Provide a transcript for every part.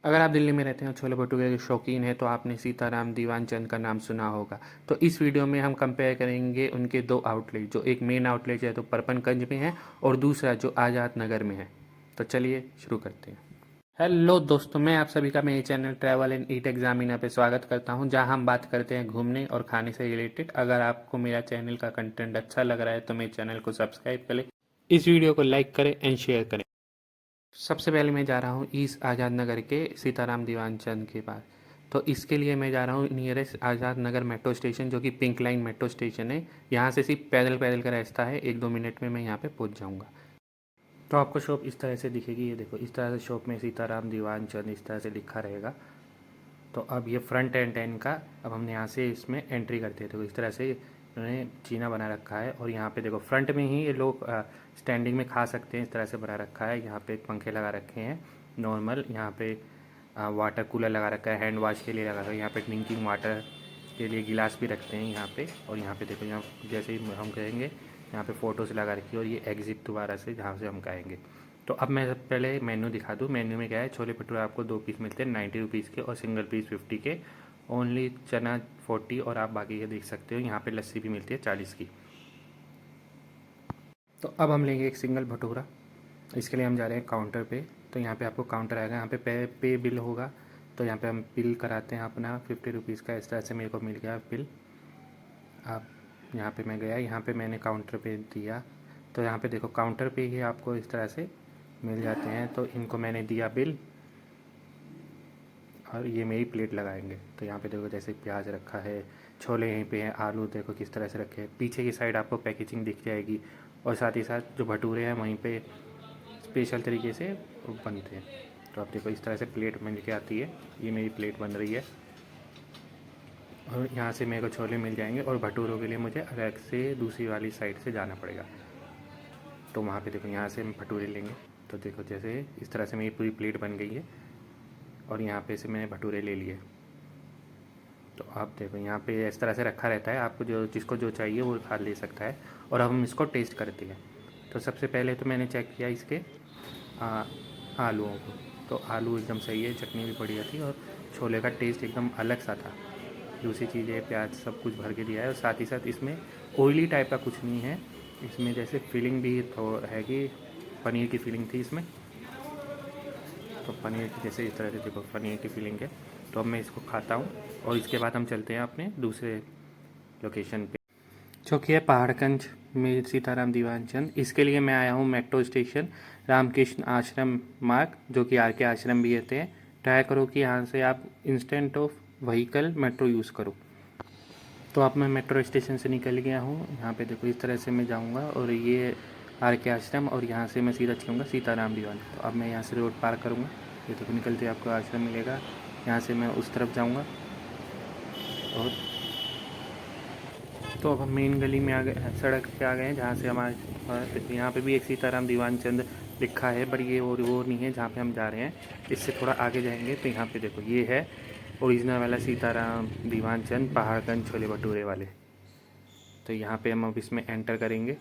अगर आप दिल्ली में रहते हैं और छोले भटूरे के शौकीन हैं तो आपने सीताराम दीवानचंद का नाम सुना होगा। तो इस वीडियो में हम कंपेयर करेंगे उनके दो आउटलेट, जो एक मेन आउटलेट है तो परपनगंज में है और दूसरा जो आज़ाद नगर में है। तो चलिए शुरू करते हैं। हेलो दोस्तों, मैं आप सभी का मेरे channel travel and eat examiner पे स्वागत करता हूं, जहां हम बात करते हैं घूमने और खाने से रिलेटेड। अगर आपको मेरा चैनल का कंटेंट अच्छा लग रहा है तो मेरे चैनल को सब्सक्राइब करें, इस वीडियो को लाइक करें एंड शेयर करें। सबसे पहले मैं जा रहा हूँ ईस्ट आज़ाद नगर के सीताराम दीवानचंद के पास। तो इसके लिए मैं जा रहा हूँ nearest Azad Nagar metro station, जो कि पिंक लाइन मेट्रो स्टेशन है। यहाँ से सिर्फ पैदल पैदल का रास्ता है, 1-2 मिनट में मैं यहाँ पे पहुँच जाऊँगा। तो आपको शॉप इस तरह से दिखेगी, ये देखो इस तरह से शॉप में सीताराम दीवानचंद इस तरह से लिखा रहेगा। तो अब ये फ्रंट एंड का अब हमने यहाँ से इसमें एंट्री करते हैं। तो इस तरह से इन्होंने जीना बना रखा है और यहाँ पे देखो फ्रंट में ही ये लोग स्टैंडिंग में खा सकते हैं, इस तरह से बना रखा है। यहाँ पे पंखे लगा रखे हैं नॉर्मल, यहाँ पे वाटर कूलर लगा रखा है, हैंड वॉश के लिए लगा रखा है, यहाँ पे ड्रिंकिंग वाटर के लिए गिलास भी रखते हैं यहाँ पे। और यहाँ पे देखो, यहाँ जैसे ही हम कहेंगे यहाँ पे फ़ोटोज़ लगा रखी है और ये एग्ज़िट दोबारा से जहाँ से हम कहेंगे। तो अब मैं सबसे पहले मेन्यू दिखा दूँ। मेन्यू में क्या है, छोले भटूरे आपको 2 पीस मिलते हैं 90 रुपीज़ के और सिंगल पीस 50 के। ओनली चना 40 और आप बाकी ये देख सकते हो यहाँ पे लस्सी भी मिलती है 40 की। तो अब हम लेंगे एक सिंगल भटूरा। इसके लिए हम जा रहे हैं काउंटर पे। तो यहाँ पे आपको काउंटर आएगा, यहाँ पे पे बिल होगा। तो यहाँ पे हम बिल कराते हैं अपना 50 रुपीज़ का। इस तरह से मेरे को मिल गया बिल। आप यहाँ पे मैं गया, यहाँ पे मैंने काउंटर पे दिया। तो यहाँ पे देखो काउंटर पे ही आपको इस तरह से मिल जाते हैं। तो इनको मैंने दिया बिल और ये मेरी प्लेट लगाएंगे। तो यहाँ पे देखो जैसे प्याज रखा है, छोले यहीं पे हैं, आलू देखो किस तरह से रखे हैं। पीछे की साइड आपको पैकेजिंग दिख जाएगी और साथ ही साथ जो भटूरे हैं वहीं पे स्पेशल तरीके से बनते हैं। तो आप देखो इस तरह से प्लेट बन के आती है, ये मेरी प्लेट बन रही है। और यहाँ से मेरे को छोले मिल जाएंगे और भटूरों के लिए मुझे अलग से दूसरी वाली साइड से जाना पड़ेगा। तो वहाँ पे देखो यहाँ से हम भटूरे लेंगे। तो देखो जैसे इस तरह से मेरी पूरी प्लेट बन गई है और यहाँ पे से मैंने भटूरे ले लिए। तो आप देखो यहाँ पे इस तरह से रखा रहता है, आपको जो जिसको जो चाहिए वो खा ले सकता है। और अब हम इसको टेस्ट करते हैं। तो सबसे पहले तो मैंने चेक किया इसके आलूओं को। तो आलू एकदम सही है, चटनी भी बढ़िया थी और छोले का टेस्ट एकदम अलग सा था। दूसरी चीज़ है प्याज सब कुछ भर के दिया है और साथ ही साथ इसमें ऑयली टाइप का कुछ नहीं है। इसमें जैसे फीलिंग भी तो है कि पनीर की फीलिंग थी इसमें। तो पनीर की जैसे इस तरह से देखो पनीर की फीलिंग है। तो अब मैं इसको खाता हूँ और इसके बाद हम चलते हैं अपने दूसरे लोकेशन पे, जो कि है पहाड़गंज में सीताराम दीवानचंद। इसके लिए मैं आया हूँ मेट्रो स्टेशन रामकृष्ण आश्रम मार्ग, जो कि आर के आश्रम भी रहते हैं। ट्राई करो कि यहाँ से आप instant of vehicle metro use करो। तो अब मैं मेट्रो स्टेशन से निकल गया हूँ। यहाँ पे देखो इस तरह से मैं जाऊँगा और ये आर के आश्रम और यहाँ से मैं सीधा चलूँगा सीताराम दीवान। तो अब मैं यहाँ से रोड पार करूँगा, ये देखो निकलते ही आपको आश्रम मिलेगा। यहाँ से मैं उस तरफ जाऊँगा और तो अब हम मेन गली में आ गए, सड़क पे आ गए हैं जहाँ से हमारे यहाँ पे भी एक सीताराम दीवानचंद लिखा है, बट ये वो नहीं है जहाँ पे हम जा रहे हैं। इससे थोड़ा आगे जाएंगे तो यहाँ पे देखो ये है ओरिजिनल वाला सीताराम दीवानचंद पहाड़गंज छोले भटूरे वाले। तो यहाँ पे हम अब इसमें एंटर करेंगे।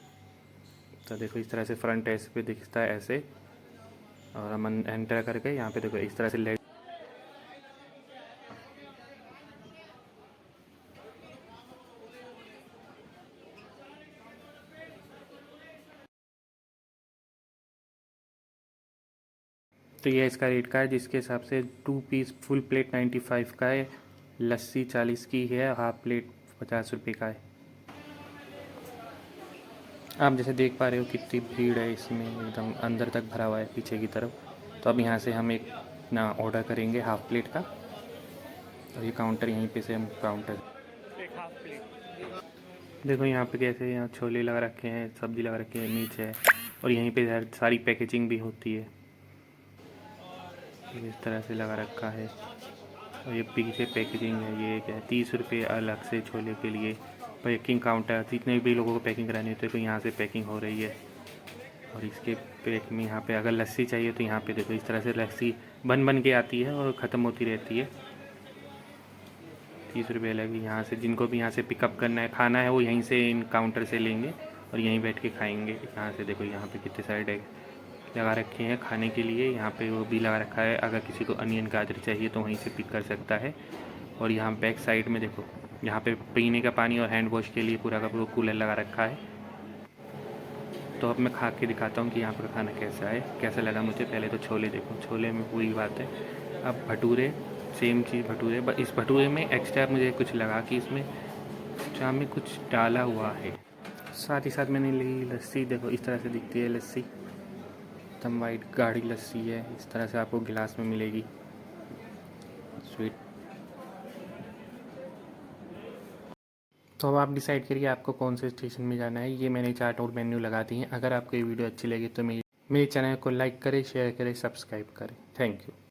तो देखो इस तरह से फ्रंट ऐसे पे दिखता है ऐसे, और हम एंटर करके यहाँ पे देखो इस तरह से लेट। तो ये इसका रेट का है, जिसके हिसाब से 2 पीस फुल प्लेट 95 का है, लस्सी 40 की है, हाफ प्लेट 50 रुपये का है। आप जैसे देख पा रहे हो कितनी भीड़ है इसमें, एकदम अंदर तक भरा हुआ है पीछे की तरफ। तो अब यहाँ से हम एक ना ऑर्डर करेंगे हाफ प्लेट का। और ये काउंटर यहीं पे से हम काउंटर देखो यहाँ पे कैसे, यहाँ छोले लगा रखे हैं, सब्ज़ी लगा रखी है, मिर्च है और यहीं पे सारी पैकेजिंग भी होती है। इस तरह से लगा रखा है और ये पीछे पैकेजिंग है। ये क्या है, 30 रुपये अलग से छोले के लिए पैकिंग काउंटर। जितने भी लोगों को पैकिंग करानी होती है तो यहाँ से पैकिंग हो रही है। और इसके पैक में यहाँ पे अगर लस्सी चाहिए तो यहाँ पे देखो इस तरह से लस्सी बन के आती है और ख़त्म होती रहती है। 30 रुपये लगी। यहाँ से जिनको भी यहाँ से पिकअप करना है, खाना है, वो यहीं से इन काउंटर से लेंगे और यहीं बैठ के खाएंगे। यहाँ से देखो यहाँ पे कितने सारे लगा रखे हैं खाने के लिए। यहाँ पे वो भी लगा रखा है, अगर किसी को अनियन गाजर चाहिए तो वहीं से पिक कर सकता है। और यहाँ बैक साइड में देखो, यहाँ पे पीने का पानी और हैंड वॉश के लिए पूरा का पूरा कूलर लगा रखा है। तो अब मैं खा के दिखाता हूँ कि यहाँ पर खाना कैसा है, कैसा लगा मुझे। पहले तो छोले देखो, छोले में पूरी बात है। अब भटूरे, सेम चीज़ भटूरे, बस इस भटूरे में एक्स्ट्रा मुझे कुछ लगा कि इसमें चाह में कुछ डाला हुआ है। साथ ही साथ मैंने ली लस्सी, देखो इस तरह से दिखती है लस्सी, एकदम वाइट गाढ़ी लस्सी है। इस तरह से आपको गिलास में मिलेगी, स्वीट। तो अब आप डिसाइड करिए आपको कौन से स्टेशन में जाना है। ये मैंने चार्ट और मेन्यू लगा दी हैं। अगर आपको ये वीडियो अच्छी लगी तो मेरे चैनल को लाइक करें, शेयर करें, सब्सक्राइब करें। Thank you.